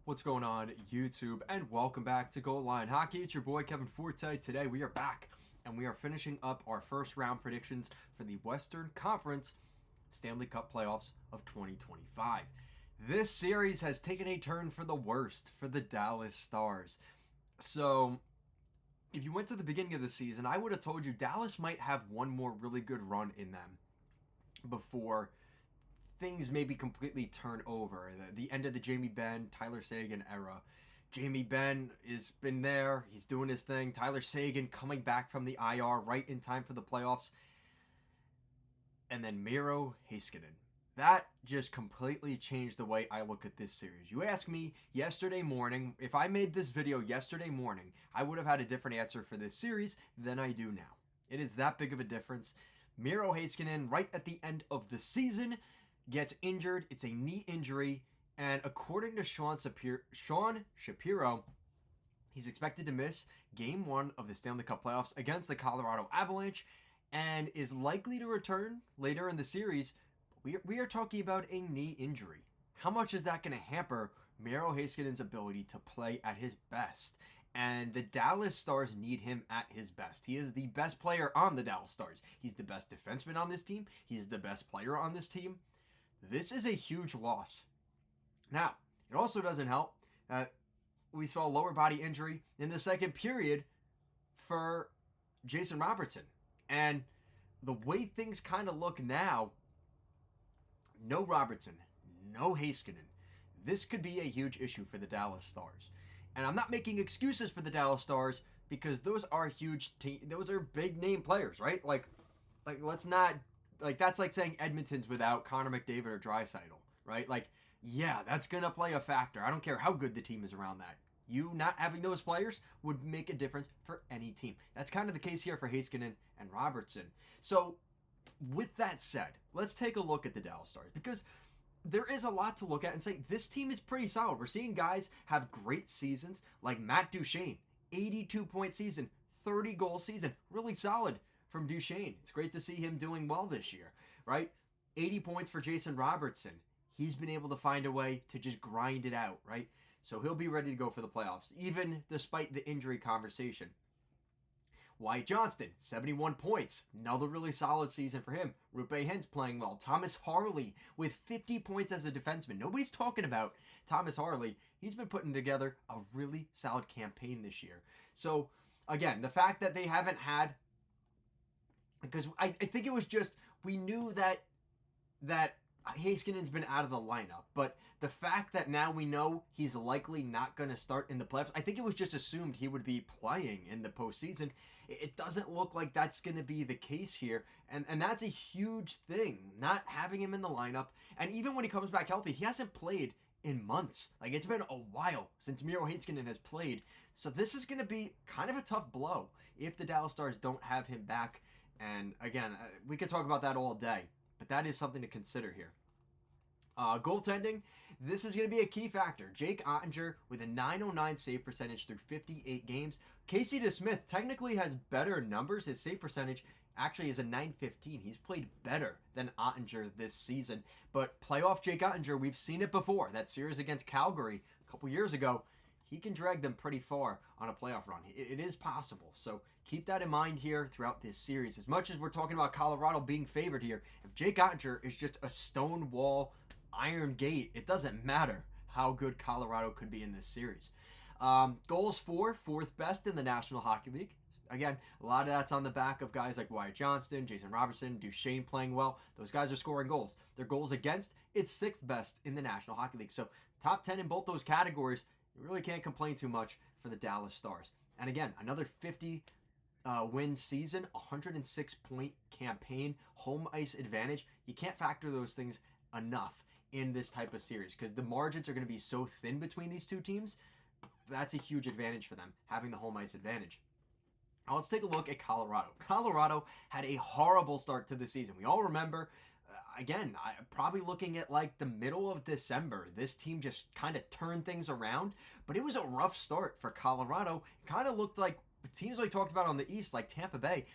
What's going on, YouTube, and welcome back to Goal Line Hockey. It's your boy Kevin Forte. Today we are back and we are finishing up our first round predictions for the Western Conference Stanley Cup playoffs of 2025. This series has taken a turn for the worst for the Dallas Stars. So, if you went to the beginning of the season, I would have told you Dallas might have one more really good run in them before things maybe completely turn over. The end of the Jamie Benn, Tyler Seguin era. Jamie Benn has been there. He's doing his thing. Tyler Seguin coming back from the IR right in time for the playoffs. And then Miro Heiskanen. That just completely changed the way I look at this series. You ask me yesterday morning, if I made this video yesterday morning, I would have had a different answer for this series than I do now. It is that big of a difference. Miro Heiskanen, right at the end of the season, gets injured. It's a knee injury, and according to Sean Shapiro, he's expected to miss Game 1 of the Stanley Cup playoffs against the Colorado Avalanche and is likely to return later in the series. We are talking about a knee injury. How much is that going to hamper Miro Heiskanen's ability to play at his best? And the Dallas Stars need him at his best. He is the best player on the Dallas Stars. He's the best defenseman on this team. He is the best player on this team. This is a huge loss. Now, it also doesn't help that we saw a lower body injury in the second period for Jason Robertson. And the way things kind of look now, no Robertson, no Heiskanen. This could be a huge issue for the Dallas Stars. And I'm not making excuses for the Dallas Stars because those are those are big name players, right? Like let's not, that's like saying Edmonton's without Connor McDavid or Draisaitl, right? Yeah, that's going to play a factor. I don't care how good the team is around that. You not having those players would make a difference for any team. That's kind of the case here for Heiskanen and Robertson. So, with that said, let's take a look at the Dallas Stars because there is a lot to look at and say this team is pretty solid. We're seeing guys have great seasons like Matt Duchene, 82-point season, 30-goal season, really solid from Duchene. It's great to see him doing well this year, right? 80 points for Jason Robertson. He's been able to find a way to just grind it out, right? So he'll be ready to go for the playoffs, even despite the injury conversation. Wyatt Johnston, 71 points. Another really solid season for him. Rupe Hintz playing well. Thomas Harley with 50 points as a defenseman. Nobody's talking about Thomas Harley. He's been putting together a really solid campaign this year. So, again, the fact that they haven't had, because I think it was just, we knew that Heiskanen's been out of the lineup, but the fact that now we know he's likely not going to start in the playoffs, I think it was just assumed he would be playing in the postseason. It doesn't look like that's going to be the case here, and that's a huge thing, not having him in the lineup. And even when he comes back healthy, he hasn't played in months. It's been a while since Miro Heiskanen has played, so this is going to be kind of a tough blow if the Dallas Stars don't have him back. And again, we could talk about that all day, but that is something to consider here. Goaltending, this is going to be a key factor. Jake Ottinger with a .909 save percentage through 58 games. Casey DeSmith technically has better numbers. His save percentage actually is a .915. He's played better than Ottinger this season. But playoff Jake Ottinger, we've seen it before. That series against Calgary a couple years ago, he can drag them pretty far on a playoff run. It is possible. So keep that in mind here throughout this series. As much as we're talking about Colorado being favored here, if Jake Ottinger is just a stone wall, iron gate, it doesn't matter how good Colorado could be in this series. Goals for, fourth best in the National Hockey League. Again, a lot of that's on the back of guys like Wyatt Johnston, Jason Robertson, Duchene playing well. Those guys are scoring goals. Their goals against, it's sixth best in the National Hockey League. So top 10 in both those categories. You really can't complain too much for the Dallas Stars. And again, another 50 win season, 106-point campaign, home ice advantage. You can't factor those things enough in this type of series because the margins are going to be so thin between these two teams. That's a huge advantage for them, having the home ice advantage. Now let's take a look at Colorado. Colorado had a horrible start to the season. We all remember, probably looking at the middle of December, this team just kind of turned things around, but it was a rough start for Colorado. It kind of looked like teams we talked about on the East, like Tampa Bay,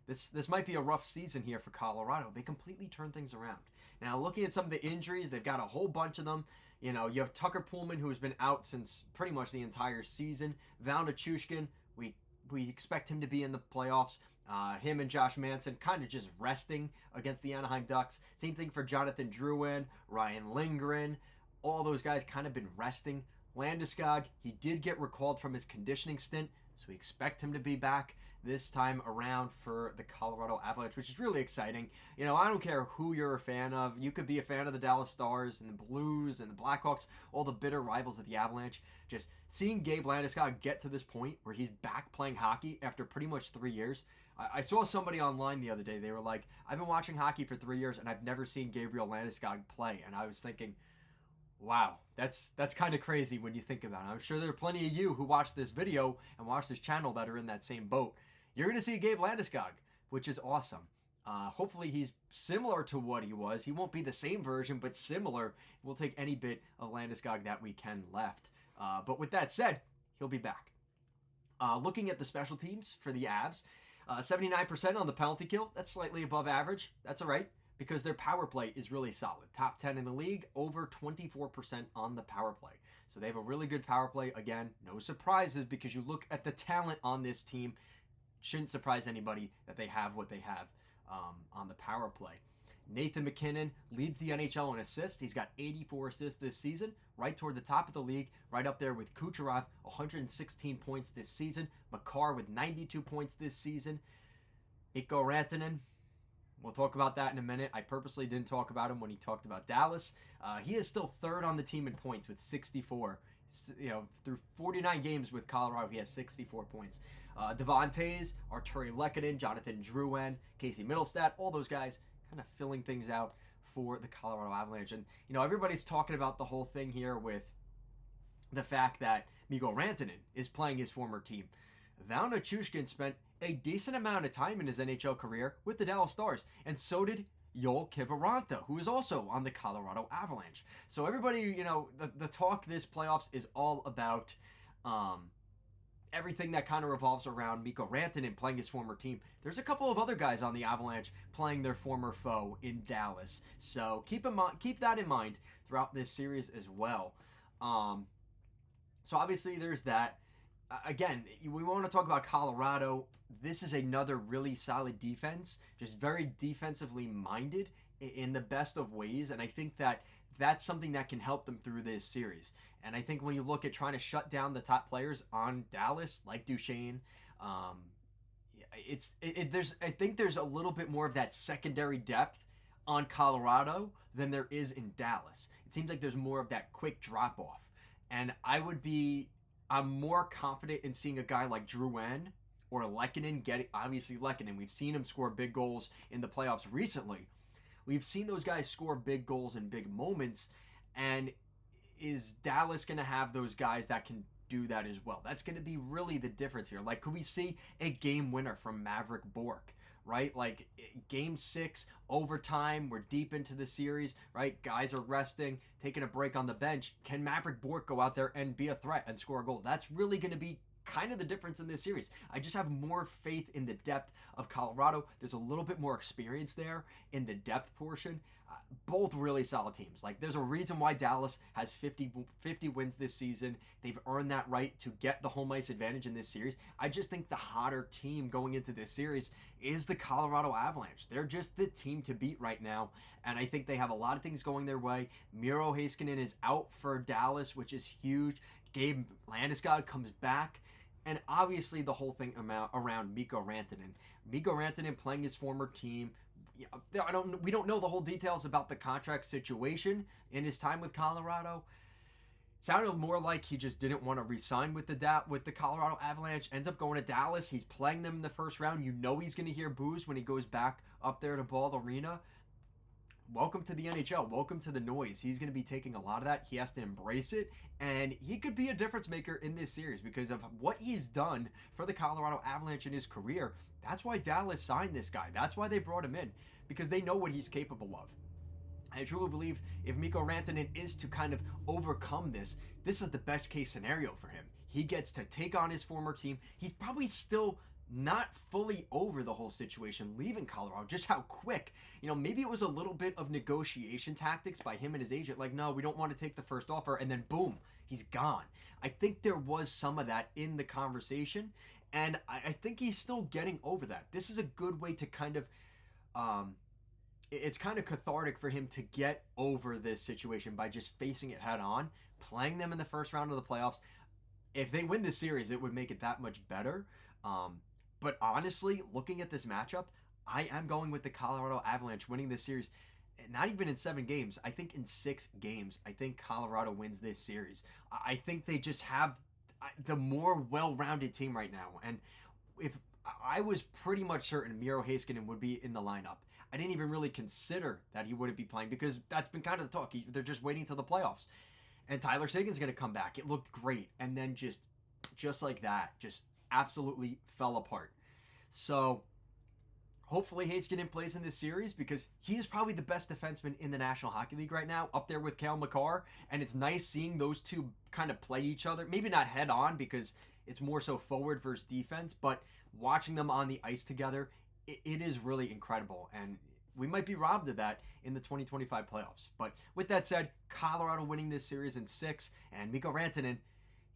this might be a rough season here for Colorado. They completely turned things around. Now, looking at some of the injuries, they've got a whole bunch of them. You have Tucker Pullman, who's been out since pretty much the entire season. Val Nichushkin, we expect him to be in the playoffs. Him and Josh Manson kind of just resting against the Anaheim Ducks. Same thing for Jonathan Drouin, Ryan Lindgren. All those guys kind of been resting. Landeskog, he did get recalled from his conditioning stint, so we expect him to be back this time around for the Colorado Avalanche, which is really exciting. I don't care who you're a fan of. You could be a fan of the Dallas Stars and the Blues and the Blackhawks, all the bitter rivals of the Avalanche. Just seeing Gabe Landeskog get to this point where he's back playing hockey after pretty much 3 years. I saw somebody online the other day. They were like, I've been watching hockey for 3 years and I've never seen Gabriel Landeskog play. And I was thinking, wow, that's kind of crazy when you think about it. I'm sure there are plenty of you who watch this video and watch this channel that are in that same boat. You're going to see Gabe Landeskog, which is awesome. Hopefully he's similar to what he was. He won't be the same version, but similar. We'll take any bit of Landeskog that we can left. But with that said, he'll be back. Looking at the special teams for the Avs, 79% on the penalty kill. That's slightly above average. That's all right, because their power play is really solid. Top 10 in the league, over 24% on the power play. So they have a really good power play. Again, no surprises, because you look at the talent on this team. Shouldn't surprise anybody that they have what they have on the power play. Nathan MacKinnon leads the NHL in assists. He's got 84 assists this season, right toward the top of the league, right up there with Kucherov, 116 points this season. Makar with 92 points this season. Mikko Rantanen, we'll talk about that in a minute. I purposely didn't talk about him when he talked about Dallas. He is still third on the team in points with 64. Through 49 games with Colorado, he has 64 points. Devon Toews, Arturi Lehkonen, Jonathan Drouin, Casey Middlestat, all those guys kind of filling things out for the Colorado Avalanche. And, everybody's talking about the whole thing here with the fact that Mikko Rantanen is playing his former team. Val Nichushkin spent a decent amount of time in his NHL career with the Dallas Stars, and so did Joel Kiviranta, who is also on the Colorado Avalanche. So everybody, the talk this playoffs is all about everything that kind of revolves around Mikko Rantanen playing his former team. There's a couple of other guys on the Avalanche playing their former foe in Dallas. So keep that in mind throughout this series as well. So obviously there's that. Again, we want to talk about Colorado. This is another really solid defense, just very defensively minded in the best of ways. And I think that that's something that can help them through this series. And I think when you look at trying to shut down the top players on Dallas, like Duchesne, I think there's a little bit more of that secondary depth on Colorado than there is in Dallas. It seems like there's more of that quick drop off. And I'm more confident in seeing a guy like Drouin or Lehkonen obviously Lehkonen, we've seen him score big goals in the playoffs recently. We've seen those guys score big goals in big moments, and is Dallas going to have those guys that can do that as well? That's going to be really the difference here. Like, could we see a game winner from Maverick Bourque, right? Like, game 6, overtime, we're deep into the series, right? Guys are resting, taking a break on the bench. Can Maverick Bourque go out there and be a threat and score a goal? That's really going to be kind of the difference in this series. I just have more faith in the depth of Colorado. There's a little bit more experience there in the depth portion. Both really solid teams. Like, there's a reason why Dallas has 50 wins this season. They've earned that right to get the home ice advantage in this series. I just think the hotter team going into this series is the Colorado Avalanche. They're just the team to beat right now, and I think they have a lot of things going their way. Miro Heiskanen is out for Dallas, which is huge. Gabe Landeskog comes back. And obviously the whole thing around Mikko Rantanen. Mikko Rantanen playing his former team. We don't know the whole details about the contract situation in his time with Colorado. It sounded more like he just didn't want to re-sign with the Colorado Avalanche. Ends up going to Dallas. He's playing them in the first round. He's going to hear boos when he goes back up there to Ball Arena. Welcome to the NHL. Welcome to the noise. He's going to be taking a lot of that. He has to embrace it, and he could be a difference maker in this series because of what he's done for the Colorado Avalanche in his career. That's why Dallas signed this guy. That's why they brought him in, because they know what he's capable of. I truly believe if Mikko Rantanen is to kind of overcome this is the best case scenario for him. He gets to take on his former team. He's probably still not fully over the whole situation leaving Colorado, just how quick. Maybe it was a little bit of negotiation tactics by him and his agent, like, no, we don't want to take the first offer, and then boom, he's gone. I think there was some of that in the conversation, and I think he's still getting over that. This is a good way to kind of, it's kind of cathartic for him to get over this situation by just facing it head on, playing them in the first round of the playoffs. If they win this series, it would make it that much better. But honestly, looking at this matchup, I am going with the Colorado Avalanche winning this series. Not even in 7 games. I think in 6 games. I think Colorado wins this series. I think they just have the more well-rounded team right now. And if I was pretty much certain Miro Heiskanen would be in the lineup, I didn't even really consider that he wouldn't be playing because that's been kind of the talk. They're just waiting till the playoffs. And Tyler Seguin's going to come back. It looked great. And then just like that, just absolutely fell apart. So hopefully Heiskanen plays in this series because he is probably the best defenseman in the National Hockey League right now, up there with Cale Makar. And it's nice seeing those two kind of play each other. Maybe not head on because it's more so forward versus defense, but watching them on the ice together, it is really incredible. And we might be robbed of that in the 2025 playoffs. But with that said, Colorado winning this series in 6, and Mikko Rantanen,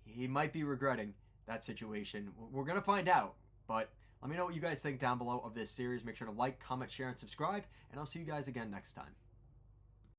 he might be regretting that situation. We're going to find out. But let me know what you guys think down below of this series. Make sure to like, comment, share, and subscribe. And I'll see you guys again next time.